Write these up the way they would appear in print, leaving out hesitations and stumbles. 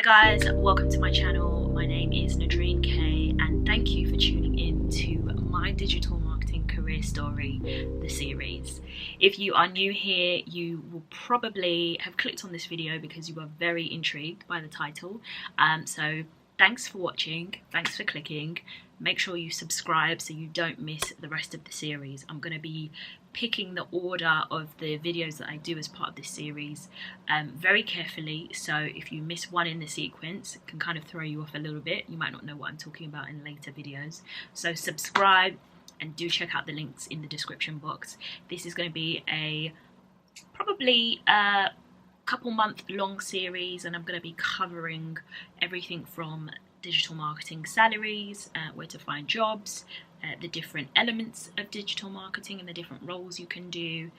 Hi guys, welcome to my channel. My name is Nadreen K and thank you for tuning in to my digital marketing career story, the series. If you are new here, you will probably have clicked on this video because you are very intrigued by the title. So thanks for watching, thanks for clicking. Make sure you subscribe so you don't miss the rest of the series. I'm going to be picking the order of the videos that I do as part of this series very carefully, so if you miss one in the sequence it can kind of throw you off a little bit. You might not know what I'm talking about in later videos, so subscribe and do check out the links in the description box. This is going to be a probably a couple month long series and I'm going to be covering everything from digital marketing salaries, where to find jobs, the different elements of digital marketing and the different roles you can do,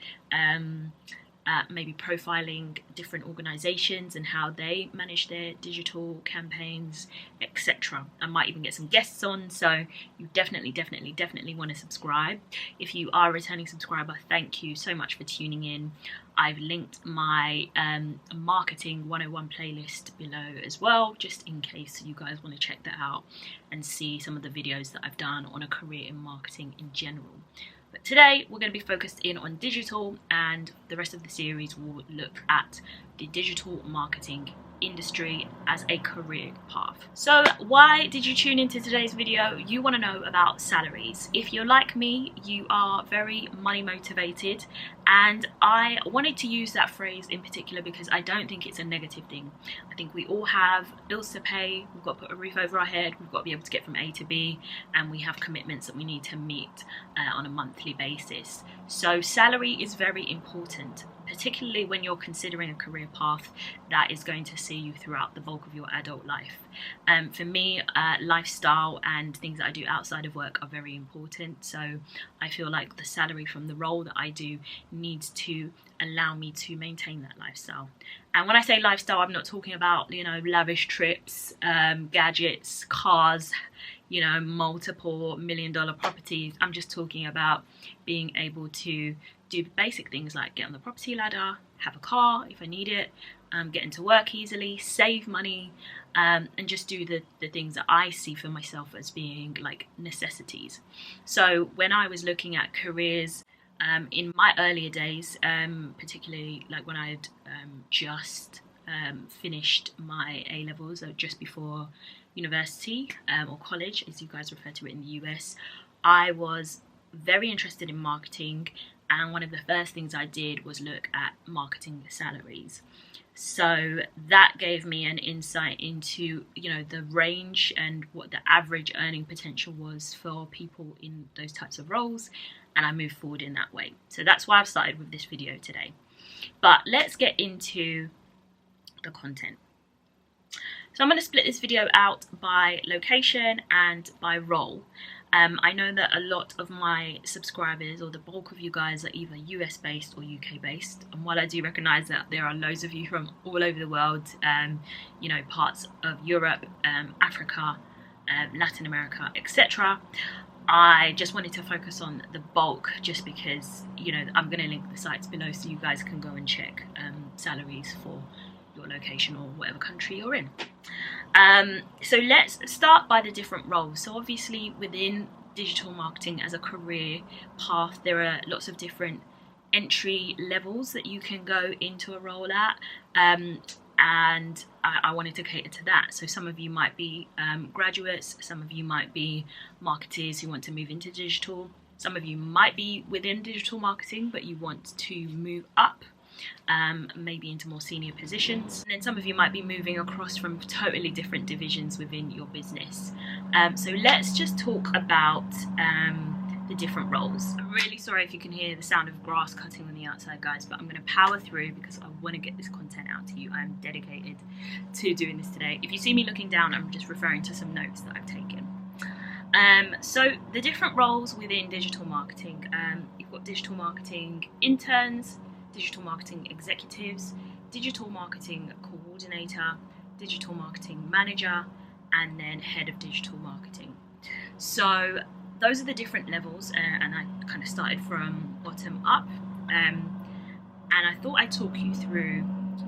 maybe profiling different organizations and how they manage their digital campaigns, etc. I might even get some guests on, so you definitely want to subscribe. If you are a returning subscriber, thank you so much for tuning in. I've linked my marketing 101 playlist below as well, just in case you guys want to check that out and see some of the videos that I've done on a career in marketing in general. But today we're going to be focused in on digital, and the rest of the series will look at the digital marketing industry as a career path. So why did you tune into today's video? You want to know about salaries. If you're like me, you are very money motivated, and I wanted to use that phrase in particular because I don't think it's a negative thing. I think we all have bills to pay, we've got to put a roof over our head, we've got to be able to get from A to B, and we have commitments that we need to meet on a monthly basis. So salary is very important, particularly when you're considering a career path that is going to see you throughout the bulk of your adult life. For me, lifestyle and things that I do outside of work are very important, so I feel like the salary from the role that I do needs to allow me to maintain that lifestyle. And when I say lifestyle, I'm not talking about, you know, lavish trips, gadgets, cars, you know, multiple $1-million properties. I'm just talking about being able to do basic things like get on the property ladder, have a car if I need it, get into work easily, save money, and just do the things that I see for myself as being like necessities. So when I was looking at careers in my earlier days, particularly like when I had just finished my A-levels, so just before university or college as you guys refer to it in the US, I was very interested in marketing, and one of the first things I did was look at marketing salaries. So that gave me an insight into, you know, the range and what the average earning potential was for people in those types of roles, and I moved forward in that way. So that's why I've started with this video today. But let's get into the content. So I'm going to split this video out by location and by role. I know that a lot of my subscribers, or the bulk of you guys, are either US based or UK based, and while I do recognise that there are loads of you from all over the world, you know, parts of Europe, Africa, Latin America, etc., I just wanted to focus on the bulk just because, you know, I'm going to link the sites below so you guys can go and check salaries for your location or whatever country you're in. So let's start by the different roles. So obviously within digital marketing as a career path, there are lots of different entry levels that you can go into a role at, and I wanted to cater to that. So some of you might be graduates, some of you might be marketers who want to move into digital, some of you might be within digital marketing but you want to move up, maybe into more senior positions, and then some of you might be moving across from totally different divisions within your business. So let's just talk about the different roles. I'm really sorry if you can hear the sound of grass cutting on the outside, guys, but I'm going to power through because I want to get this content out to you. I'm dedicated to doing this today. If you see me looking down, I'm just referring to some notes that I've taken. So the different roles within digital marketing, you've got digital marketing interns, digital marketing executives, digital marketing coordinator, digital marketing manager, and then head of digital marketing. So those are the different levels, and I kind of started from bottom up, and I thought I'd talk you through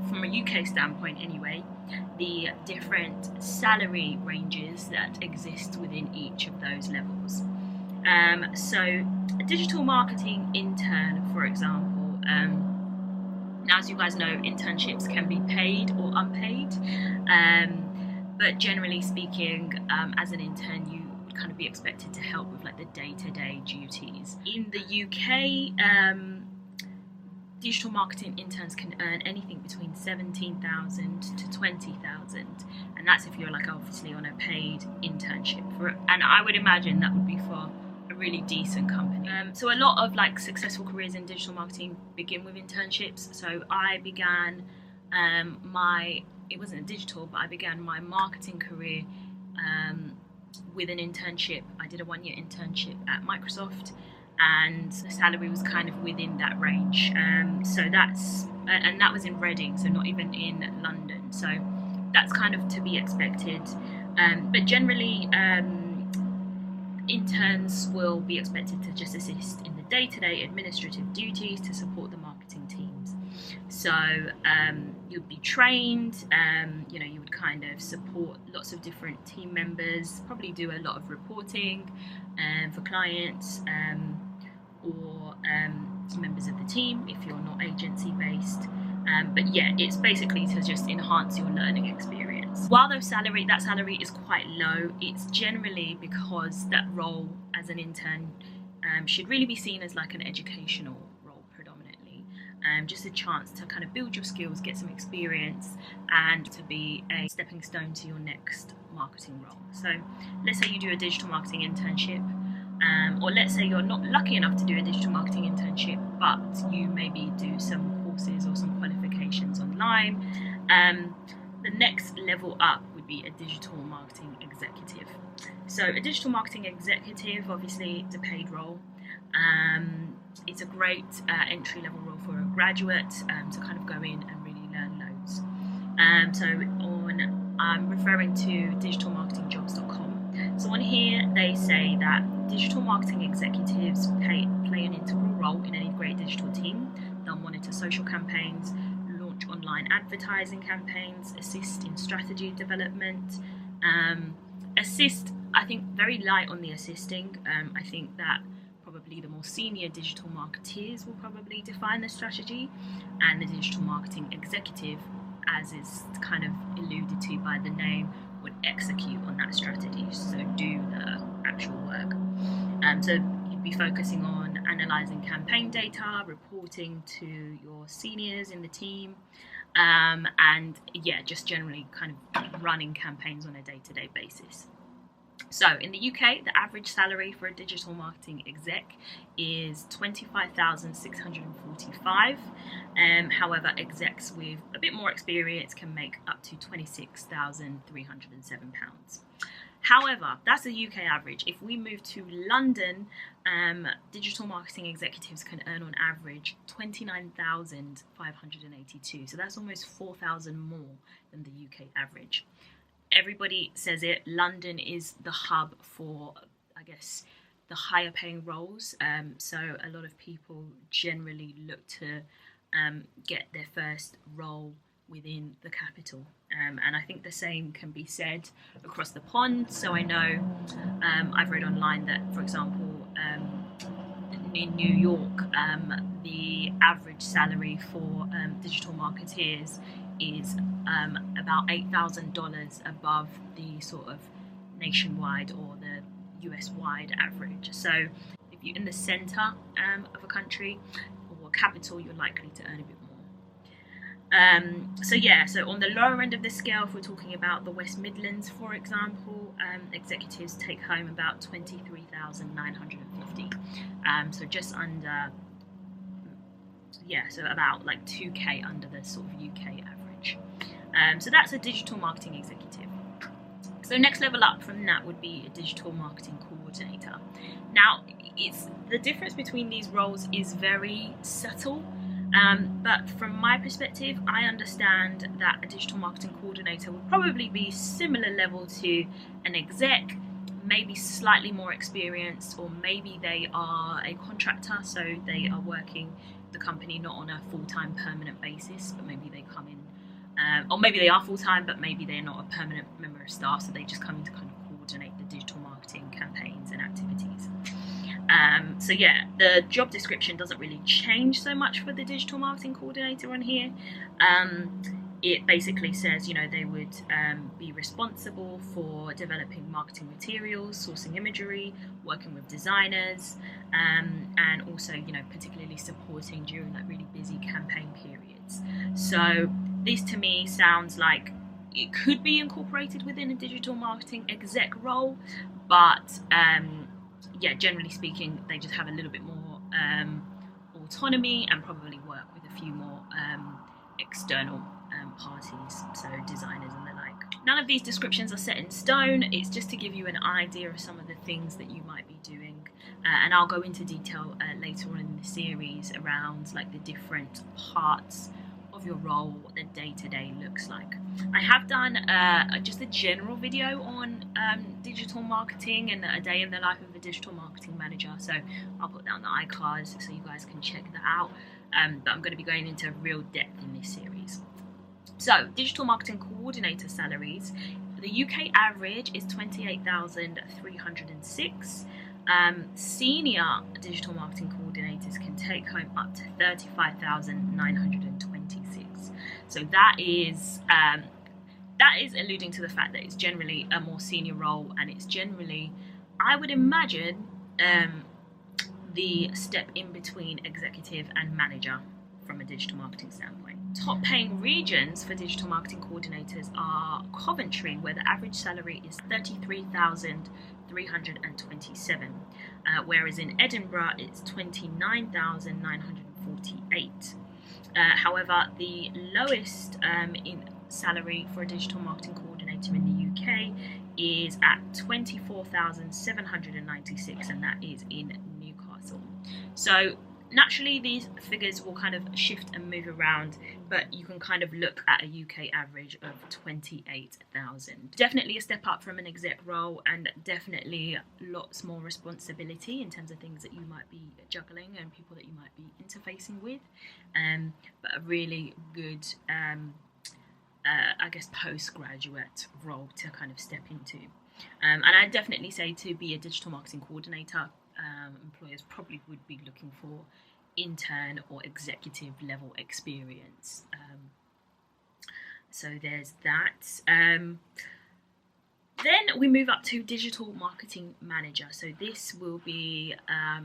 from a UK standpoint anyway, the different salary ranges that exist within each of those levels. So a digital marketing intern, for example, now as you guys know, internships can be paid or unpaid, but generally speaking, as an intern, you would kind of be expected to help with like the day-to-day duties. In the UK, digital marketing interns can earn anything between 17,000 to 20,000, and that's if you're like obviously on a paid internship and I would imagine that would be for a really decent company. So a lot of like successful careers in digital marketing begin with internships. So I began it wasn't a digital, but I began my marketing career with an internship. I did a 1-year internship at Microsoft, and the salary was kind of within that range. So that was in Reading, so not even in London. So that's kind of to be expected. But generally, interns will be expected to just assist in the day-to-day administrative duties to support the marketing teams. So you'd be trained, you would kind of support lots of different team members, probably do a lot of reporting for clients or members of the team if you're not agency based. But yeah, it's basically to just enhance your learning experience. While that salary is quite low, it's generally because that role as an intern should really be seen as like an educational role predominantly. Just a chance to kind of build your skills, get some experience, and to be a stepping stone to your next marketing role. So let's say you do a digital marketing internship, or let's say you're not lucky enough to do a digital marketing internship, but you maybe do some courses or some qualifications online. The next level up would be a digital marketing executive. So a digital marketing executive, obviously it's a paid role. It's a great entry-level role for a graduate to kind of go in and really learn loads. I'm referring to digitalmarketingjobs.com. So on here they say that digital marketing executives play an integral role in any great digital team. They'll monitor social campaigns, launch online advertising campaigns, assist in strategy development. Assist, I think, very light on the assisting. I think that probably the more senior digital marketeers will probably define the strategy, and the digital marketing executive, as is kind of alluded to by the name, would execute on that strategy, so do the actual work. So you'd be focusing on analysing campaign data, reporting to your seniors in the team, and yeah, just generally kind of running campaigns on a day-to-day basis. So in the UK, the average salary for a digital marketing exec is $25,645. However, execs with a bit more experience can make up to £26,307. However, that's the UK average. If we move to London, digital marketing executives can earn on average £29,582. So that's almost 4,000 more than the UK average. Everybody says it, London is the hub for, I guess, the higher paying roles. So a lot of people generally look to get their first role within the capital. And I think the same can be said across the pond. So I know I've read online that, for example, in New York, the average salary for digital marketeers is about $8,000 above the sort of nationwide or the US-wide average. So if you're in the centre of a country or a capital, you're likely to earn a bit more. So on the lower end of the scale, if we're talking about the West Midlands, for example, executives take home about $23,950. So just under, so about like 2K under the sort of UK average. So that's a digital marketing executive. So next level up from that would be a digital marketing coordinator. Now, the difference between these roles is very subtle. But from my perspective, I understand that a digital marketing coordinator would probably be similar level to an exec, maybe slightly more experienced, or maybe they are a contractor, so they are working the company, not on a full-time permanent basis, but maybe they come in, or maybe they are full-time, but maybe they're not a permanent member of staff, so they just come in to kind of coordinate the digital marketing campaigns and activities. So yeah, the job description doesn't really change so much for the digital marketing coordinator on here. It basically says, you know, they would be responsible for developing marketing materials, sourcing imagery, working with designers, and also, you know, particularly supporting during like really busy campaign periods. So this to me sounds like it could be incorporated within a digital marketing exec role, but yeah, generally speaking, they just have a little bit more autonomy and probably work with a few more external parties, so designers and the like. None of these descriptions are set in stone. It's just to give you an idea of some of the things that you might be doing, and I'll go into detail later on in the series around like the different parts of your role, what the day-to-day looks like. I have done just a general video on digital marketing and a day in the life of a digital marketing manager, so I'll put that on the iCards so you guys can check that out, but I'm going to be going into real depth in this series. So digital marketing coordinator salaries, the UK average is 28,306. Senior digital marketing coordinators can take home up to 35,926. So that is alluding to the fact that it's generally a more senior role, and it's generally, I would imagine, the step in between executive and manager from a digital marketing standpoint. Top paying regions for digital marketing coordinators are Coventry, where the average salary is 33,327, whereas in Edinburgh it's 29,948. However, the lowest in salary for a digital marketing coordinator in the UK is at 24,796, and that is in Newcastle. So naturally these figures will kind of shift and move around, but you can kind of look at a UK average of 28,000. Definitely a step up from an exec role, and definitely lots more responsibility in terms of things that you might be juggling and people that you might be interfacing with, but a really good I guess postgraduate role to kind of step into. And I'd definitely say to be a digital marketing coordinator, employers probably would be looking for intern or executive level experience. So there's that. Then we move up to digital marketing manager. So this will be,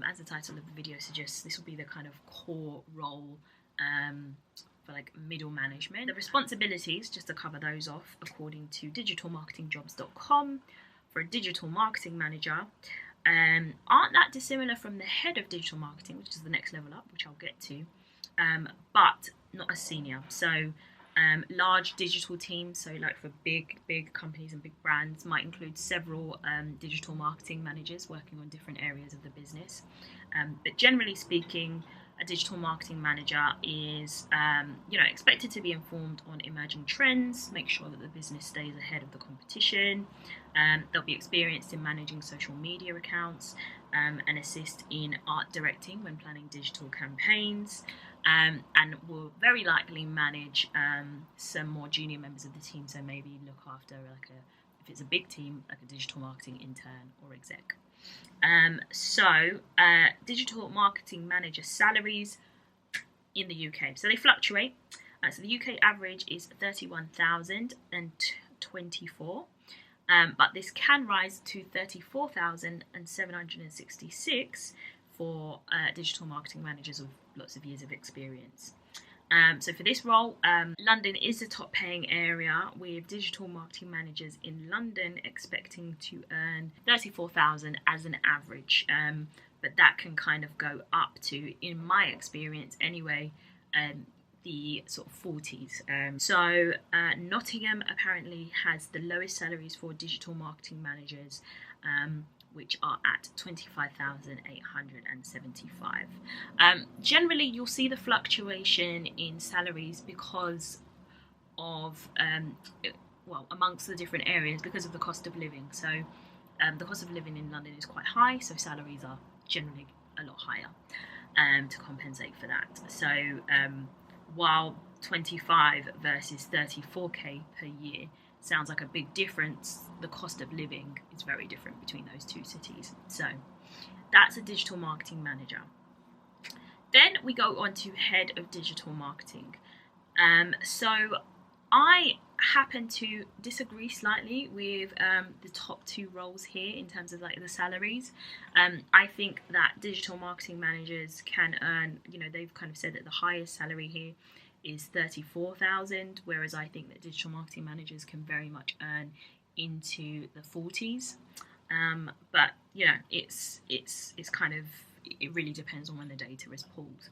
as the title of the video suggests, this will be the kind of core role for like middle management. The responsibilities, just to cover those off, according to digitalmarketingjobs.com, for a digital marketing manager, aren't that dissimilar from the head of digital marketing, which is the next level up, which I'll get to, but not as senior. So large digital teams, so like for big companies and big brands, might include several digital marketing managers working on different areas of the business. But generally speaking, a digital marketing manager is expected to be informed on emerging trends, make sure that the business stays ahead of the competition. They'll be experienced in managing social media accounts, and assist in art directing when planning digital campaigns, and will very likely manage some more junior members of the team, so maybe look after if it's a big team, like a digital marketing intern or exec. Digital marketing manager salaries in the UK, so they fluctuate. So the UK average is 31,024, but this can rise to 34,766 for digital marketing managers with lots of years of experience. So for this role, London is the top paying area, with digital marketing managers in London expecting to earn 34,000 as an average, but that can kind of go up to, in my experience anyway, the sort of 40s. Nottingham apparently has the lowest salaries for digital marketing managers, which are at 25,875. Generally, you'll see the fluctuation in salaries because of, amongst the different areas, because of the cost of living. So the cost of living in London is quite high, so salaries are generally a lot higher. to compensate for that. So while 25 versus 34k per year sounds like a big difference, the cost of living is very different between those two cities. So that's a digital marketing manager. Then we go on to head of digital marketing. So I happen to disagree slightly with the top two roles here in terms of like the salaries. I think that digital marketing managers can earn, they've kind of said that the highest salary here is 34,000, whereas I think that digital marketing managers can very much earn into the 40s. But it's kind of, it really depends on when the data is pulled.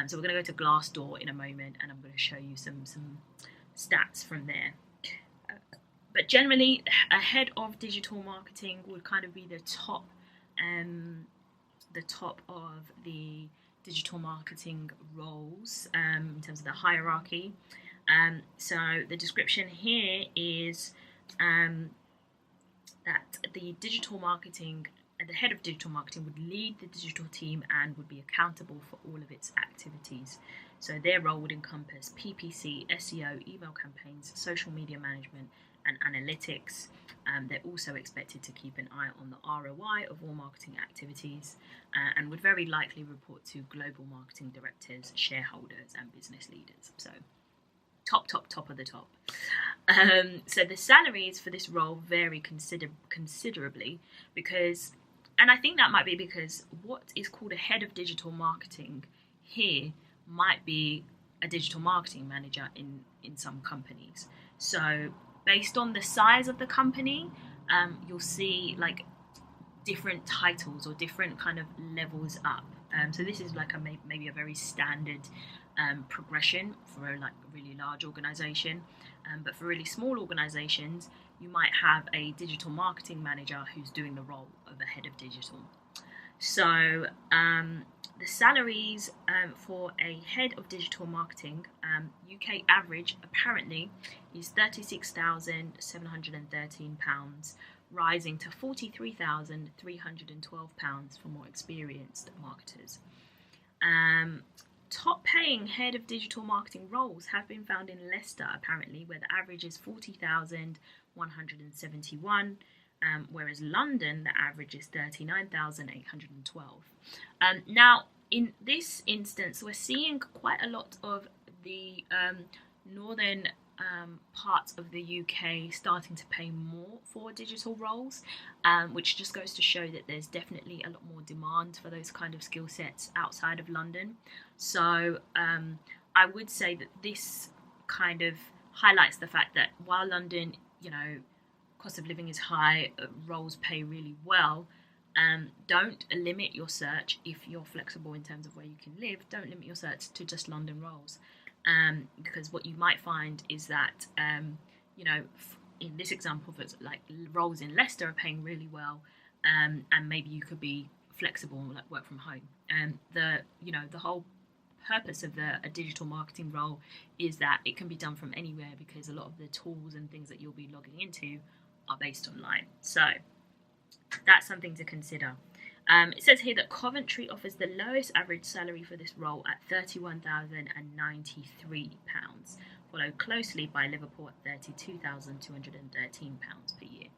So we're going to go to Glassdoor in a moment, and I'm going to show you some stats from there. But generally, a head of digital marketing would kind of be the top of the digital marketing roles in terms of the hierarchy. So the description here is that the head of digital marketing would lead the digital team and would be accountable for all of its activities. So their role would encompass PPC, SEO, email campaigns, social media management, and analytics. They're also expected to keep an eye on the ROI of all marketing activities and would very likely report to global marketing directors, shareholders, and business leaders. So top of the top. So the salaries for this role vary considerably because, and I think that might be because what is called a head of digital marketing here might be a digital marketing manager in some companies. So based on the size of the company, you'll see like different titles or different kind of levels up. So this is like maybe a very standard progression for a really large organization. But for really small organizations, you might have a digital marketing manager who's doing the role of a head of digital. So the salaries for a head of digital marketing, UK average apparently is £36,713, rising to £43,312 for more experienced marketers. Top paying head of digital marketing roles have been found in Leicester, apparently, where the average is £40,171, whereas London, the average is £39,812. Now, in this instance, we're seeing quite a lot of the northern parts of the UK starting to pay more for digital roles, which just goes to show that there's definitely a lot more demand for those kind of skill sets outside of London. So I would say that this kind of highlights the fact that while London, cost of living is high, roles pay really well, don't limit your search if you're flexible in terms of where you can live. Don't limit your search to just London roles. Because what you might find is that, in this example, it's like roles in Leicester are paying really well, and maybe you could be flexible and like work from home. And the whole purpose of a digital marketing role is that it can be done from anywhere because a lot of the tools and things that you'll be logging into are based online. So that's something to consider. It says here that Coventry offers the lowest average salary for this role at £31,093, followed closely by Liverpool at £32,213 per year.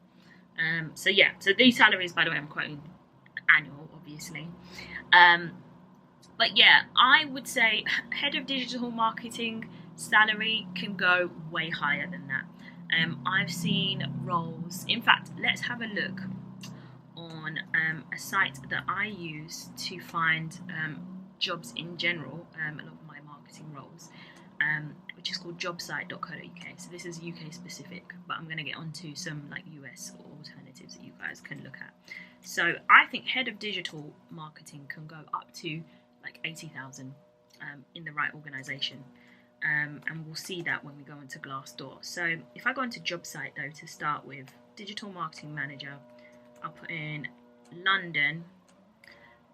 So these salaries, by the way, I'm quoting annual, obviously. But yeah, I would say head of digital marketing salary can go way higher than that. I've seen roles, in fact, let's have a look on a site that I use to find jobs in general, a lot of my marketing roles, which is called jobsite.co.uk. So this is UK specific, but I'm going to get onto some like US alternatives that you guys can look at. So I think head of digital marketing can go up to like 80,000 in the right organisation. And we'll see that when we go into Glassdoor. So if I go into Jobsite though, to start with, digital marketing manager, I'll put in London,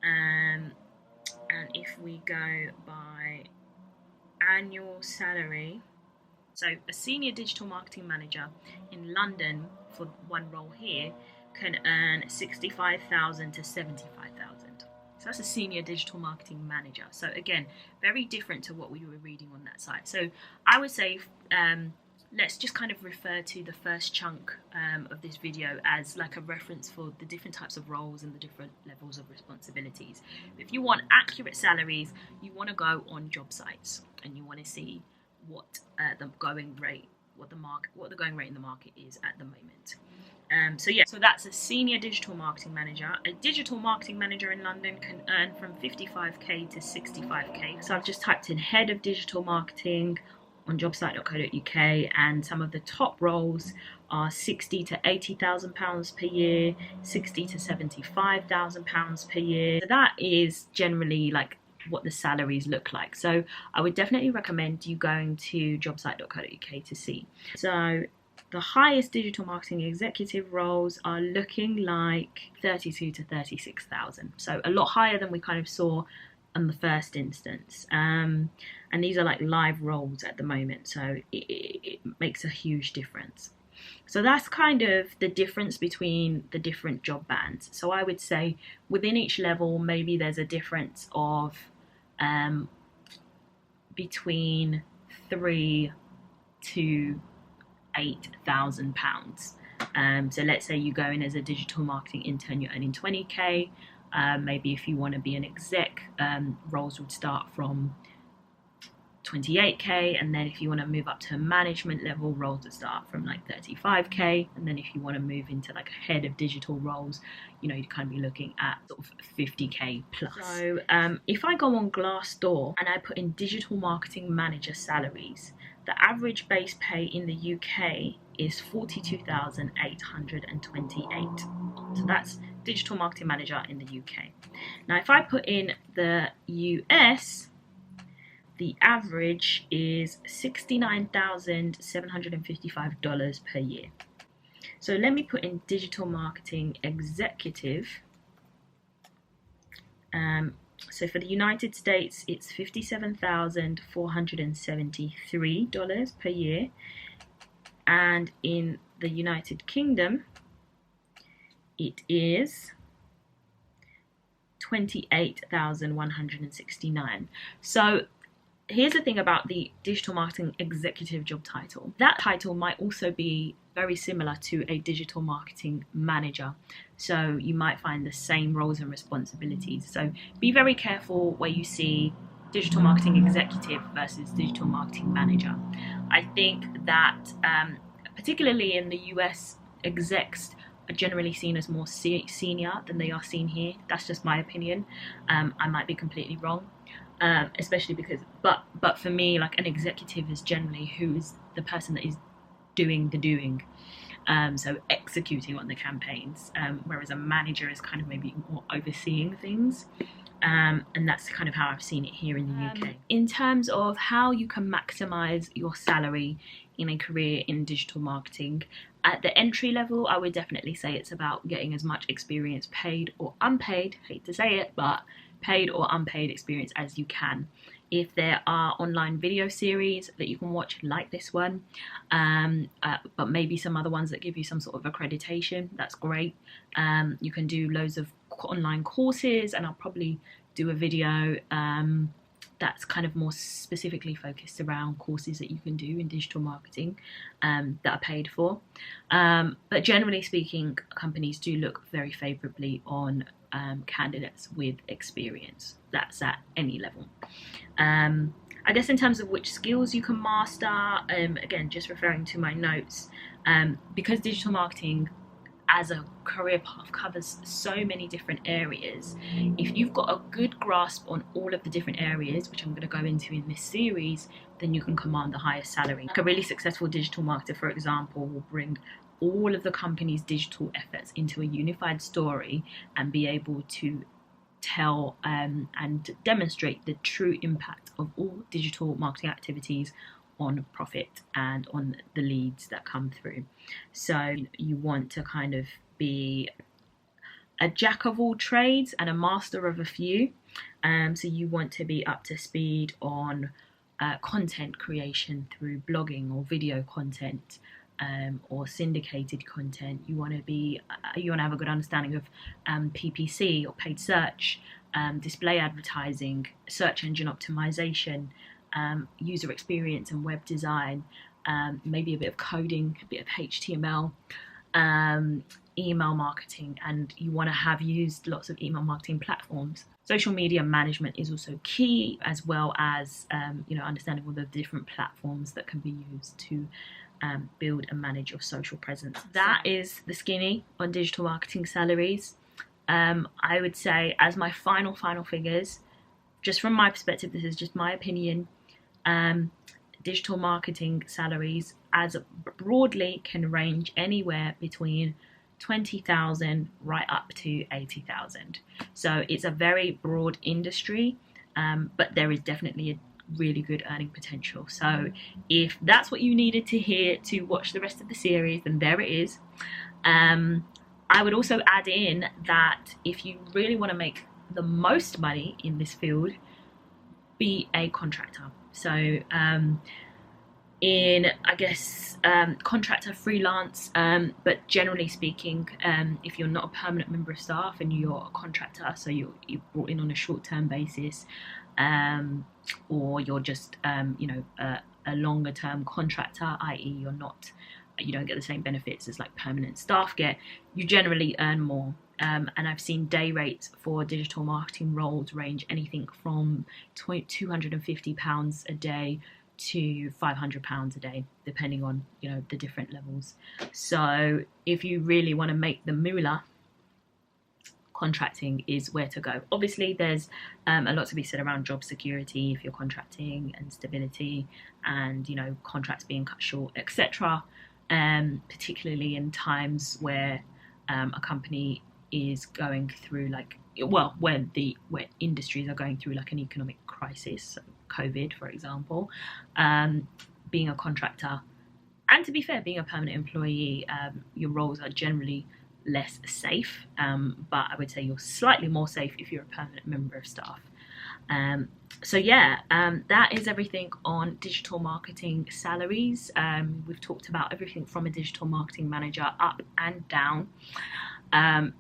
and if we go by annual salary, so a senior digital marketing manager in London for one role here can earn 65,000 to 75,000. So that's a senior digital marketing manager. So again, very different to what we were reading on that site. So I would say let's just kind of refer to the first chunk of this video as like a reference for the different types of roles and the different levels of responsibilities. If you want accurate salaries, you want to go on job sites and you want to see what the going rate in the market is at the moment. So that's a senior digital marketing manager. A digital marketing manager in London can earn from 55k to 65k. So I've just typed in head of digital marketing on jobsite.co.uk, and some of the top roles are 60 to 80,000 pounds per year, 60 to 75,000 pounds per year. So that is generally like what the salaries look like. So I would definitely recommend you going to jobsite.co.uk to see. So the highest digital marketing executive roles are looking like 32 to 36,000. So a lot higher than we kind of saw on the first instance. And these are like live roles at the moment. So it makes a huge difference. So that's kind of the difference between the different job bands. So I would say within each level, maybe there's a difference of between £3,000 to £8,000. So let's say you go in as a digital marketing intern, you're earning 20k. Maybe if you want to be an exec, roles would start from 28k, and then if you want to move up to a management level, roles would start from like 35k, and then if you want to move into like a head of digital roles, you know, you'd kind of be looking at sort of 50k plus. So if I go on Glassdoor and I put in digital marketing manager salaries, the average base pay in the UK is 42,828. So that's digital marketing manager in the UK. Now if I put in the US, the average is $69,755 per year. So let me put in digital marketing executive. So for the United States, it's $57,473 per year. And in the United Kingdom, it is $28,169. So here's the thing about the digital marketing executive job title. That title might also be very similar to a digital marketing manager. So you might find the same roles and responsibilities. So be very careful where you see digital marketing executive versus digital marketing manager. I think that particularly in the US, execs are generally seen as more senior than they are seen here. That's just my opinion. I might be completely wrong. Especially because, but for me, like an executive is generally who is the person that is doing the doing, so executing on the campaigns, whereas a manager is kind of maybe more overseeing things, and that's kind of how I've seen it here in the UK. In terms of how you can maximize your salary in a career in digital marketing, at the entry level, I would definitely say it's about getting as much experience, paid or unpaid, hate to say it, but paid or unpaid experience as you can. If there are online video series that you can watch like this one, but maybe some other ones that give you some sort of accreditation, that's great. You can do loads of online courses, and I'll probably do a video that's kind of more specifically focused around courses that you can do in digital marketing that are paid for. But generally speaking, companies do look very favourably on candidates with experience. That's at any level. I guess in terms of which skills you can master, again, just referring to my notes, because digital marketing as a career path covers so many different areas, if you've got a good grasp on all of the different areas, which I'm going to go into in this series, then you can command the highest salary. Like a really successful digital marketer, for example, will bring all of the company's digital efforts into a unified story and be able to tell and demonstrate the true impact of all digital marketing activities on profit and on the leads that come through. So you want to kind of be a jack of all trades and a master of a few. So you want to be up to speed on content creation through blogging or video content, or syndicated content. You want to have a good understanding of PPC or paid search, display advertising, search engine optimization, user experience and web design, maybe a bit of coding, a bit of HTML, email marketing, and you want to have used lots of email marketing platforms. Social media management is also key, as well as understanding all the different platforms that can be used to build and manage your social presence. That is the skinny on digital marketing salaries. I would say, as my final figures, just from my perspective, this is just my opinion, digital marketing salaries as broadly can range anywhere between 20,000 right up to 80,000. So it's a very broad industry, but there is definitely a really good earning potential. So if that's what you needed to hear to watch the rest of the series, then there it is. I would also add in that if you really want to make the most money in this field, be a contractor. So contractor, freelance, but generally speaking, if you're not a permanent member of staff and you're a contractor, so you're brought in on a short-term basis, or you're just a longer-term contractor, i.e. you don't get the same benefits as like permanent staff get, you generally earn more. And I've seen day rates for digital marketing roles range anything from £250 a day to £500 a day, depending on the different levels. So if you really want to make the moolah, contracting is where to go. Obviously there's a lot to be said around job security if you're contracting, and stability, and contracts being cut short, etc. Particularly in times where a company is going through where industries are going through like an economic crisis, so COVID for example. Being a contractor, and to be fair, being a permanent employee, your roles are generally less safe, but I would say you're slightly more safe if you're a permanent member of staff. So yeah, that is everything on digital marketing salaries. We've talked about everything from a digital marketing manager up and down.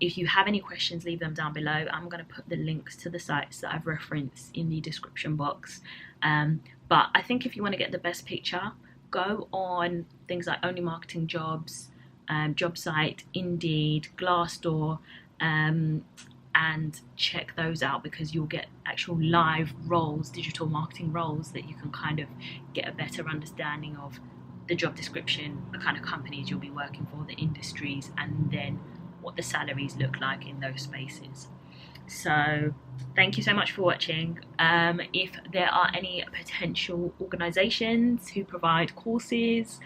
If you have any questions, leave them down below. I'm going to put the links to the sites that I've referenced in the description box. But I think if you want to get the best picture, go on things like Only Marketing Jobs, JobSite, Indeed, Glassdoor, and check those out, because you'll get actual live roles, digital marketing roles, that you can kind of get a better understanding of the job description, the kind of companies you'll be working for, the industries, and then what the salaries look like in those spaces. So thank you so much for watching. If there are any potential organizations who provide courses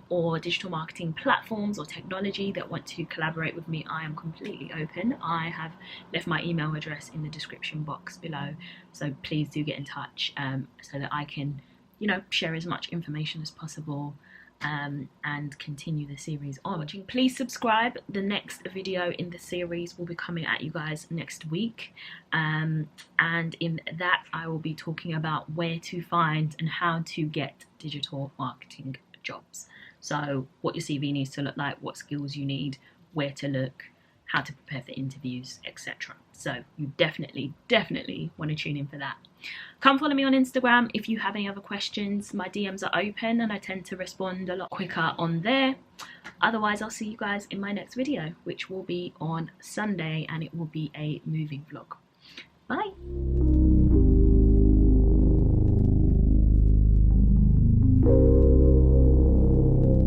or digital marketing platforms or technology that want to collaborate with me, I am completely open. I have left my email address in the description box below, so please do get in touch so that I can share as much information as possible and continue the series on. Please subscribe. The next video in the series will be coming at you guys next week, and in that I will be talking about where to find and how to get digital marketing jobs. So what your CV needs to look like, what skills you need, where to look, how to prepare for interviews, etc. So you definitely want to tune in for that. Come follow me on Instagram if you have any other questions. My DMs are open and I tend to respond a lot quicker on there. Otherwise, I'll see you guys in my next video, which will be on Sunday, and it will be a moving vlog. Bye.